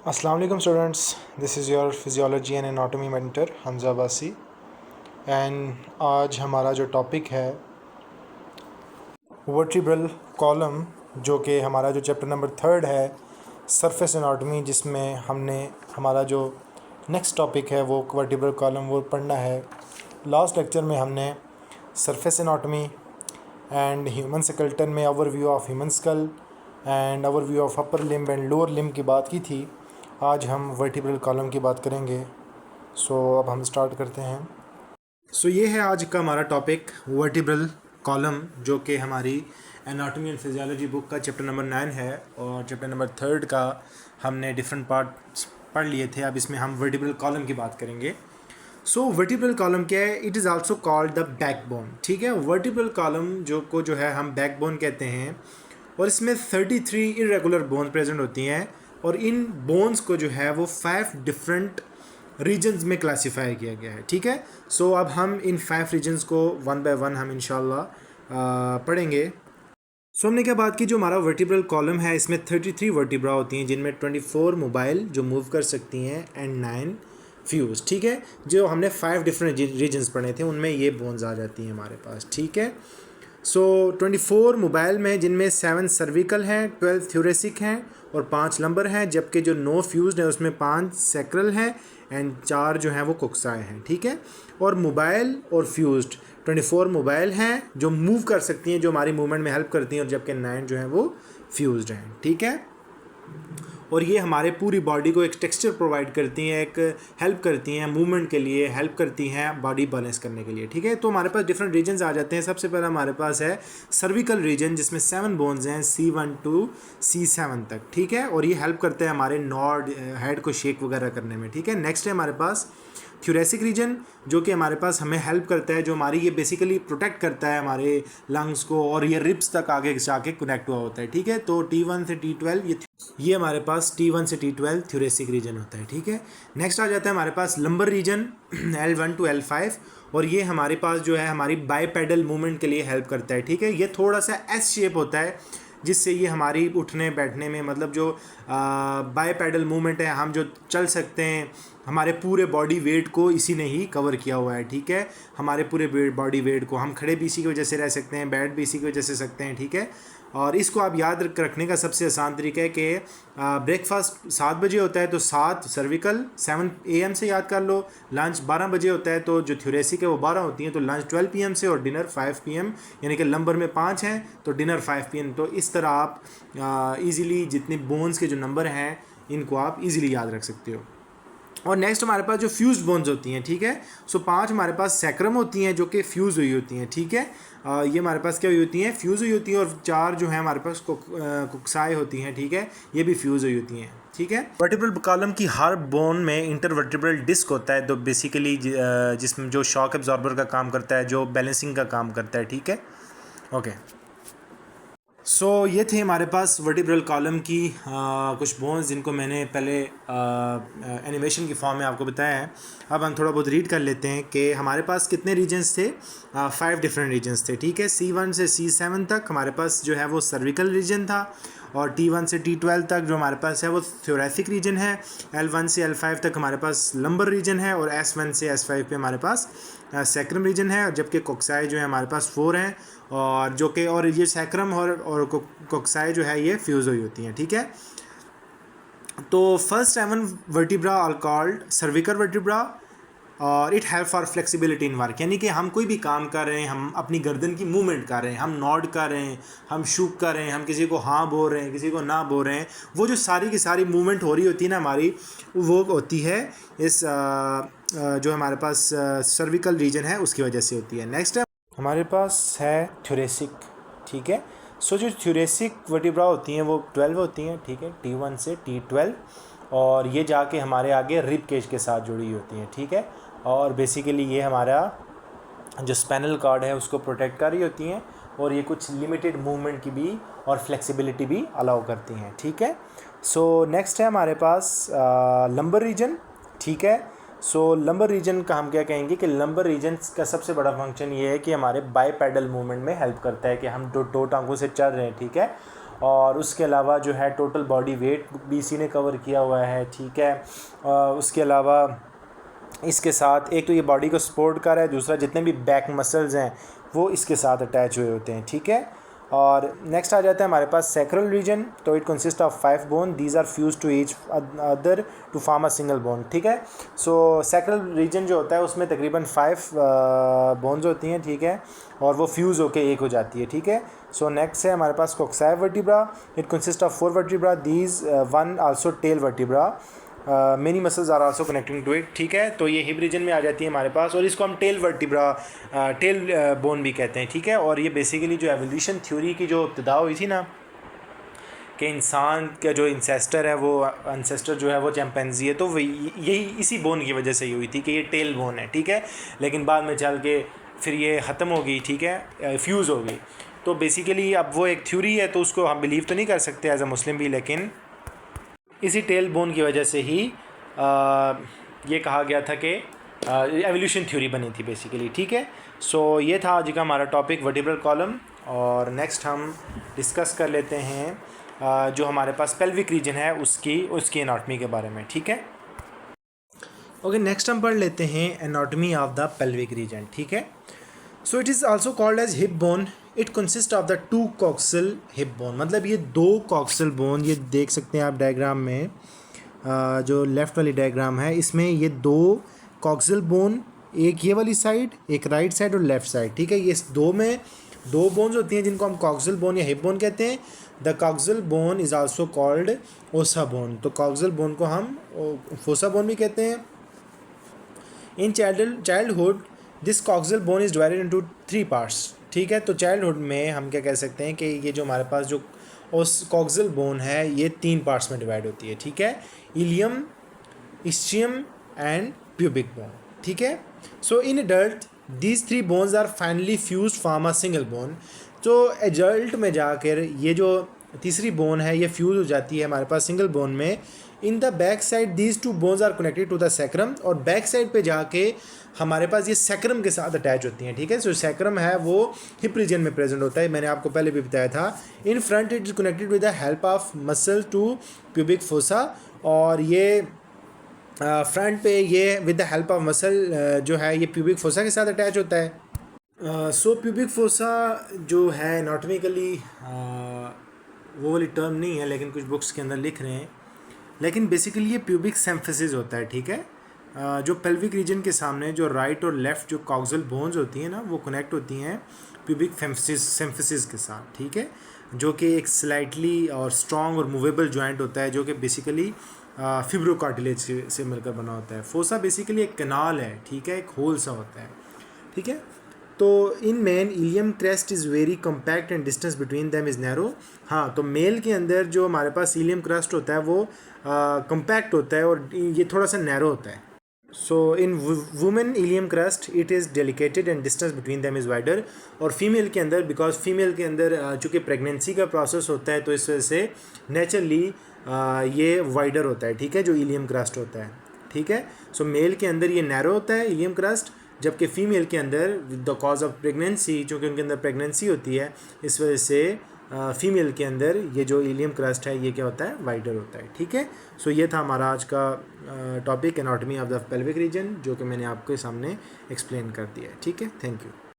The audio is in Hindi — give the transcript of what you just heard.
अस्सलाम वालेकुम students, this is your physiology and anatomy mentor Hamza Abbasi. And आज हमारा जो टॉपिक है वर्टिब्रल कॉलम, जो कि हमारा जो चैप्टर नंबर 3 है सरफेस एनाटॉमी, जिसमें हमने हमारा जो नेक्स्ट टॉपिक है वो वर्टिब्रल कॉलम वो पढ़ना है। लास्ट लेक्चर में हमने surface anatomy and human skeleton में overview of human skull and overview of upper limb and lower limb की बात की थी। आज हम वर्टिब्रल कॉलम की बात करेंगे। अब हम स्टार्ट करते हैं। ये है आज का हमारा टॉपिक वर्टिब्रल कॉलम, जो कि हमारी एनाटॉमी एंड फिजियोलॉजी बुक का चैप्टर नंबर 9 है और चैप्टर नंबर 3 का हमने डिफरेंट पार्ट्स पढ़ लिए थे। अब इसमें हम वर्टिब्रल कॉलम की बात करेंगे। वर्टिब्रल कॉलम क्या है? It is also called the backbone. ठीक है, वर्टिब्रल कॉलम जो है हम बैकबोन कहते हैं, और इसमें 33 इरेगुलर बोन प्रेजेंट होती हैं और इन बोन्स को जो है वो 5 डिफरेंट रीजन्स में क्लासीफाई किया गया है। ठीक है, अब हम इन 5 रीजन्स को वन बाय वन हम इंशाल्लाह पढ़ेंगे। हमने क्या बात की, जो हमारा वर्टिब्रल कॉलम है इसमें 33 वर्टिब्रा होती हैं, जिनमें 24 मोबाइल जो मूव कर सकती हैं एंड 9 फ्यूज। ठीक है, जो हमने 5 डिफरेंट रीजन्स पढ़े थे उनमें ये बोन्स आ जाती हैं हमारे पास। ठीक है, 24 मोबाइल में जिनमें 7 सर्विकल हैं, 12 थ्योरेसिक हैं और 5 लंबर हैं, जबकि जो नो फ्यूज्ड है उसमें 5 सैक्रल हैं एंड 4 जो हैं वो कोक्साई हैं। ठीक है, और मोबाइल और फ्यूज्ड 24 मोबाइल हैं जो मूव कर सकती हैं, जो हमारी मूवमेंट में हेल्प करती हैं, और जबकि 9 जो हैं वो फ्यूज्ड हैं। ठीक है, और ये हमारे पूरी बॉडी को एक टेक्सचर प्रोवाइड करती हैं, एक हेल्प करती हैं मूवमेंट के लिए, हेल्प करती हैं बॉडी बैलेंस करने के लिए। ठीक है, तो हमारे पास डिफरेंट रीजन्स आ जाते हैं। सबसे पहला हमारे पास है सर्विकल रीजन, जिसमें 7 बोन्स हैं C1 to C7 तक। ठीक है, और ये हेल्प करते हैं हमारे नॉड हेड को शेक वगैरह करने में। ठीक है, नेक्स्ट है हमारे पास थ्योरेसिक रीजन, जो कि हमारे पास हमें हेल्प करता है, जो हमारी ये बेसिकली प्रोटेक्ट करता है हमारे लंग्स को, और ये रिब्स तक आगे जाके कनेक्ट हुआ होता है। ठीक है, तो T1 से T12 ये हमारे पास T1 से T12 थ्योरेसिक रीजन होता है। ठीक है, नेक्स्ट आ जाता है हमारे पास lumbar region L1 to L5, और ये हमारे पास जो है हमारी बाईपेडल मूवमेंट के लिए हेल्प करता है। ठीक है, ये थोड़ा सा S शेप होता है, जिससे ये हमारी उठने बैठने में, मतलब जो बाईपेडल मूवमेंट है, हम जो चल सकते हैं, हमारे पूरे बॉडी वेट को इसी ने ही कवर किया हुआ है। ठीक है, हमारे पूरे बॉडी वेट को हम खड़े भी इसी की वजह से रह सकते हैं, बैठ भी इसी की वजह से सकते हैं। ठीक है, और इसको आप याद रखने का सबसे आसान तरीका है कि ब्रेकफास्ट 7 बजे होता है तो 7 सर्विकल 7 AM से याद कर लो। लंच 12 बजे होता है तो जो थ्योरेसिक है वो 12 होती हैं, तो लंच 12 PM से, और डिनर 5 PM, यानी कि नंबर में 5 हैं तो डिनर 5 PM। तो इस तरह आप इजीली जितने बोन्स के जो नंबर हैं इनको आप इजीली याद रख सकते हो। और नेक्स्ट हमारे पास जो फ्यूज्ड बोन्स होती हैं। ठीक है, 5 हमारे पास सैक्रम होती हैं जो कि फ्यूज़ हुई होती हैं। ठीक है, ये हमारे पास क्या हुई होती हैं, फ्यूज़ हुई होती हैं, और 4 जो है हमारे पास कोक्साई होती हैं। ठीक है, ये भी फ्यूज़ हुई होती हैं। ठीक है, वर्टिब्रल कॉलम की हर बोन में इंटरवर्टिब्रल डिस्क होता है, तो बेसिकली जिसमें जो शॉक एब्जॉर्बर का काम करता है, जो बैलेंसिंग का काम करता है। ठीक है, ओके। ये थे हमारे पास वर्टिब्रल कॉलम की कुछ बोन्स, जिनको मैंने पहले एनिमेशन की फॉर्म में आपको बताया है। अब हम थोड़ा बहुत रीड कर लेते हैं कि हमारे पास कितने रीजन्स थे। 5 डिफरेंट रीजन्स थे। ठीक है, C1 से C7 तक हमारे पास जो है वो सर्विकल रीजन था, और T1 से T12 तक जो हमारे पास है वो थ्योरेसिक रीजन है। L1 से L5 तक हमारे पास लंबर रीजन है, और S1 से S5 पे हमारे पास सैक्रम रीजन है, जबकि कोक्साई जो है हमारे पास 4 हैं, और जो कि और ये सैक्रम और कोक्साई जो है ये फ्यूज़ हुई होती हैं। ठीक है, तो first 7 vertebra are called cervical vertebra, और it help for flexibility in work, यानी कि हम कोई भी काम कर रहे हैं, हम अपनी गर्दन की मूवमेंट कर रहे हैं, हम नॉड कर रहे हैं, हम शूक कर रहे हैं, हम किसी को हाँ बोल रहे हैं, किसी को ना बोल रहे हैं, वो जो सारी की सारी मूवमेंट हो रही होती है ना हमारी, वो होती है इस जो हमारे पास सर्विकल रीजन है उसकी वजह से होती है। नेक्स्ट है हमारे पास है थ्योरेसिक। ठीक है, जो थ्योरेसिक वर्टिब्रा होती हैं वो 12 होती हैं। ठीक है, T1 से T12, और ये जाके हमारे आगे रिब केज के साथ जुड़ी होती हैं। ठीक है, और बेसिकली ये हमारा जो स्पाइनल कॉर्ड है उसको प्रोटेक्ट कर रही होती हैं, और ये कुछ लिमिटेड मूवमेंट की भी और फ्लेक्सिबिलिटी भी अलाउ करती हैं। ठीक है, नेक्स्ट है हमारे पास लंबर रीजन। ठीक है, लंबर रीजन का हम क्या कहेंगे कि लंबर रीजन का सबसे बड़ा फंक्शन ये है कि हमारे बाईपेडल मूवमेंट में हेल्प करता है, कि हम दो टांगों से चल रहे हैं। ठीक है, और उसके अलावा जो है टोटल बॉडी वेट भी इसी ने कवर किया हुआ है, ठीक है। उसके अलावा इसके साथ एक तो ये बॉडी को सपोर्ट कर रहा है, दूसरा जितने भी बैक मसल्स हैं वो इसके साथ अटैच हुए होते हैं, ठीक है। और नेक्स्ट आ जाता है हमारे पास सैक्रल रीजन। तो it consist of 5 bone, these are fuse to each other to form a single bone, ठीक है। सो सैक्रल रीजन जो होता है उसमें तकरीबन 5 बोन्स होती हैं, ठीक है, और वो फ्यूज़ होके एक हो जाती है, ठीक है। सो नेक्स्ट है हमारे पास coccyx vertebra. It consist of 4 vertebra, these one also tail vertebra, many muscles are also connecting to it, ठीक है। तो ये हिप रीजन में आ जाती है हमारे पास, और इसको हम टेल वर्टिब्रा टेल बोन भी कहते हैं, ठीक है। और ये बेसिकली जो एवोल्यूशन थ्योरी की जो इब्तिदा हुई थी ना, कि इंसान का जो इंसेस्टर है वो अनसेस्टर जो है वो चैम्पेंजी है, तो यही इसी बोन की वजह से ही हुई थी कि ये टेल बोन है, ठीक है। लेकिन बाद में चल के फिर ये ख़त्म हो गई, ठीक है, फ्यूज़ हो गई। तो बेसिकली अब वो एक थ्योरी है, तो उसको हम बिलीव तो नहीं कर सकते एज अ मुस्लिम भी, लेकिन इसी टेल बोन की वजह से ही ये कहा गया था कि एवोल्यूशन थ्योरी बनी थी बेसिकली, ठीक है। सो ये था आज का हमारा टॉपिक वर्टिब्रल कॉलम। और नेक्स्ट हम डिस्कस कर लेते हैं जो हमारे पास पेल्विक रीजन है उसकी एनाटॉमी के बारे में, ठीक है। ओके, नेक्स्ट हम पढ़ लेते हैं anatomy of the pelvic region, ठीक है। So it is also called as hip bone. It consist of the 2 coxal hip bone, मतलब ये 2 कॉक्सल बोन, ये देख सकते हैं आप डायग्राम में, जो लेफ़्ट वाली डायग्राम है इसमें ये 2 कॉक्सल बोन, एक ये वाली साइड, एक राइट साइड और लेफ़्ट साइड, ठीक है। ये इस 2 में 2 बोन्स होती हैं जिनको हम कॉक्सल बोन या हिप बोन कहते हैं। The coxal bone is also called ओसा बोन, तो कॉक्सल बोन को हम फोसा बोन भी कहते हैं। In childhood this coxal bone is divided into 3 parts, ठीक है। तो चाइल्डहुड में हम क्या कह सकते हैं कि ये जो हमारे पास जो उस कॉक्सल बोन है ये 3 पार्ट्स में डिवाइड होती है, ठीक है। Ilium, ischium and pubic bone, ठीक है। So in adult these 3 bones are finally fuse form a single bone. तो एडल्ट में जाकर ये जो तीसरी बोन है ये फ्यूज हो जाती है हमारे पास सिंगल बोन में। In the back side these 2 bones are connected to the sacrum, और बैक साइड पे जाके हमारे पास ये सैक्रम के साथ अटैच होती हैं, ठीक है। सो सैक्रम है वो हिप रीजन में प्रेजेंट होता है, मैंने आपको पहले भी बताया था। In front it is connected with the help of muscle to pubic fossa, और ये फ्रंट पे ये with the help of muscle जो है ये प्यूबिक फोसा के साथ अटैच होता है। सो प्यूबिक फोसा जो है एनाटॉमिकली वो वाली टर्म नहीं है, लेकिन कुछ बुक्स के अंदर लिख रहे हैं, लेकिन बेसिकली ये प्यूबिक सिम्फिसिस होता है, ठीक है। जो पेल्विक रीजन के सामने जो राइट और लेफ़्ट जो कॉक्सल बोन्स होती हैं ना वो कनेक्ट होती हैं प्यूबिक सिम्फिसिस के साथ, ठीक है, जो कि एक स्लाइटली और स्ट्रॉन्ग और मूवेबल जॉइंट होता है, जो कि बेसिकली फिब्रोकार्टिलेज से मिलकर बना होता है। फोसा बेसिकली एक कनाल है, ठीक है, एक होल सा होता है, ठीक है। तो in men ilium crest is very compact and distance between them is narrow. हाँ, तो मेल के अंदर जो हमारे पास इलियम क्रेस्ट होता है वो कम्पैक्ट होता है और ये थोड़ा सा नैरो होता है। So in women ilium crest it is delicated and distance between them is wider. और फीमेल के अंदर, बिकॉज फीमेल के अंदर चूँकि प्रेगनेंसी का प्रोसेस होता है तो इस वजह से नेचुरली ये वाइडर होता है, ठीक है, जो इलियम क्रस्ट होता है, ठीक है। सो मेल के अंदर ये नैरो होता है इलियम क्रस्ट, जबकि फ़ीमेल के अंदर द कॉज ऑफ प्रेगनेंसी, चूँकि उनके अंदर प्रेगनेंसी होती है इस वजह से फ़ीमेल के अंदर ये जो इलियम क्रस्ट है ये क्या होता है, वाइडर होता है, ठीक है। सो ये था हमारा आज का topic anatomy of the pelvic reason, जो कि मैंने आपके सामने एक्सप्लेन कर दिया है, ठीक है। Thank you.